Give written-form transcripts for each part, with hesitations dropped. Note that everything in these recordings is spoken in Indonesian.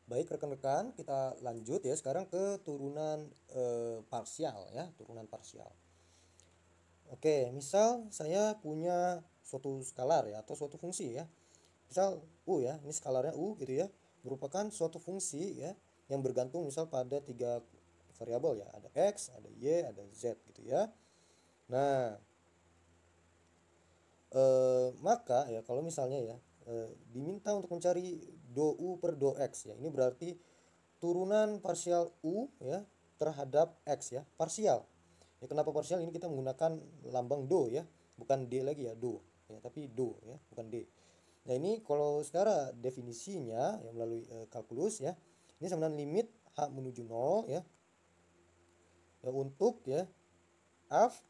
Baik rekan-rekan, kita lanjut ya sekarang ke turunan parsial ya, turunan parsial. Oke, misal saya punya suatu skalar ya atau suatu fungsi ya. Misal u ya, ini skalarnya u gitu ya, merupakan suatu fungsi ya yang bergantung misal pada tiga variabel ya, ada x, ada y, ada z gitu ya. Nah, maka ya kalau misalnya ya diminta untuk mencari do u per do x ya, ini berarti turunan parsial u ya terhadap x ya, parsial. Ya kenapa parsial? Ini kita menggunakan lambang do ya, bukan d lagi ya, do ya, tapi do ya, bukan d. Nah, ini kalau secara definisinya ya melalui kalkulus ya, ini sama dengan limit h menuju 0 ya. Ya untuk ya f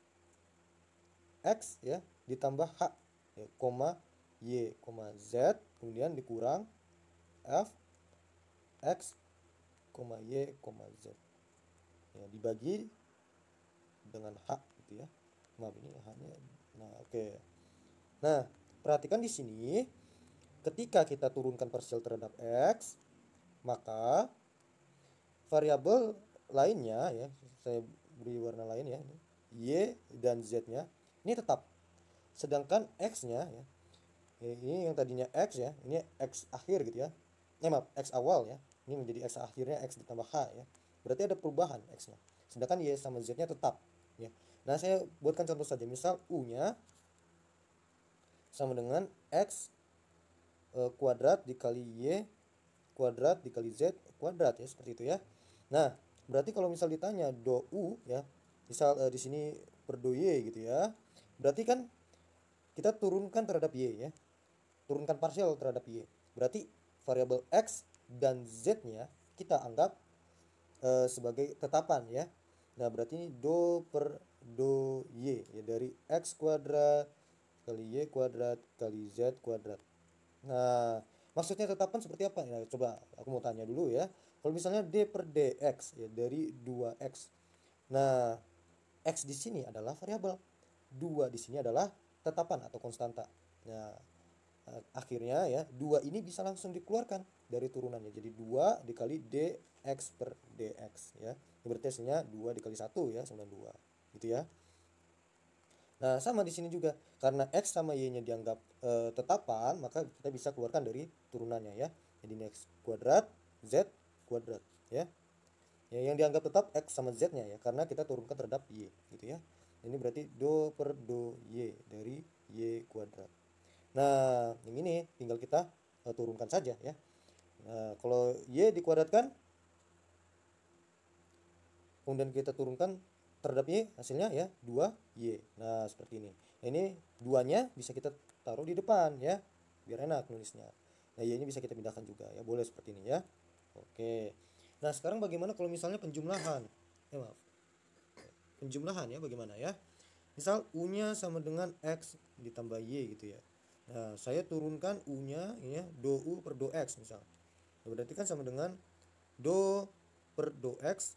x ya ditambah h ya, koma y, koma z, kemudian dikurang f x, y, z ya dibagi dengan h gitu ya. Maaf ini h-nya. Nah, oke. Nah, perhatikan di sini ketika kita turunkan parsial terhadap x, maka variabel lainnya ya, saya beri warna lain ya, y dan z-nya ini tetap. Sedangkan x-nya ya, ini yang tadinya x ya, ini x akhir gitu ya. Maaf, x awal ya. Ini menjadi x akhirnya x ditambah h ya. Berarti ada perubahan x-nya. Sedangkan y sama z-nya tetap ya. Nah, saya buatkan contoh saja. Misal u-nya sama dengan x kuadrat dikali y kuadrat dikali z kuadrat ya, seperti itu ya. Nah, berarti kalau misal ditanya do u ya, misal di sini per do y gitu ya. Berarti kan kita turunkan terhadap y ya. Turunkan parsial terhadap y. Berarti variabel x dan z-nya kita anggap sebagai tetapan ya. Nah, berarti ini do per do y ya, dari x kuadrat kali y kuadrat kali z kuadrat. Nah, maksudnya tetapan seperti apa? Nah, coba aku mau tanya dulu ya. Kalau misalnya d per dx ya dari 2x. Nah, x di sini adalah variabel. 2 di sini adalah tetapan atau konstanta. Nah, akhirnya ya 2 ini bisa langsung dikeluarkan dari turunannya. Jadi 2 dikali dx per dx ya. Berarti hasilnya 2 dikali 1 ya sama 2. Gitu ya. Nah, sama di sini juga. Karena x sama y-nya dianggap tetapan, maka kita bisa keluarkan dari turunannya ya. Jadi x kuadrat z kuadrat ya. Ya, yang dianggap tetap x sama z-nya ya, karena kita turunkan terhadap y gitu ya. Ini berarti do per do y dari y kuadrat. Nah, yang ini tinggal kita turunkan saja ya. Nah, kalau y dikuadratkan, kemudian kita turunkan terhadap y, hasilnya ya 2y. Nah, seperti ini. Nah, ini duanya bisa kita taruh di depan ya, biar enak nulisnya. Nah, y ini bisa kita pindahkan juga ya, boleh seperti ini ya. Oke. Nah, sekarang bagaimana kalau misalnya penjumlahan? Maaf. Penjumlahan ya, bagaimana ya? Misal u-nya sama dengan x ditambah y gitu ya. Nah, saya turunkan u-nya ya, do u per do x misal. Berarti kan sama dengan do per do x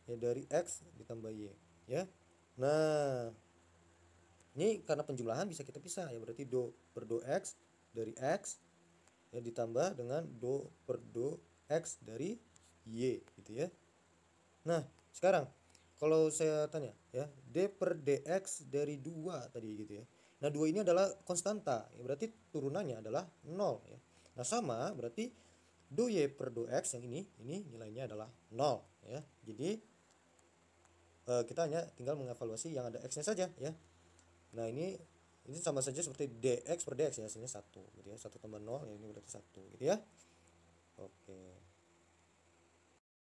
ya dari x ditambah y ya. Nah, ini karena penjumlahan bisa kita pisah ya, berarti do per do x dari x ya ditambah dengan do per do x dari y gitu ya. Nah, sekarang kalau saya tanya ya, d per dx dari 2 tadi gitu ya. Nah, 2 ini adalah konstanta ya, berarti turunannya adalah 0 ya. Nah, sama berarti do y per do x yang ini nilainya adalah 0 ya. Jadi kita hanya tinggal mengevaluasi yang ada x-nya saja ya. Nah, ini sama saja seperti dx per dx ya, hasilnya 1 gitu ya. 1 tambah 0 ya, ini berarti 1 gitu ya. Oke.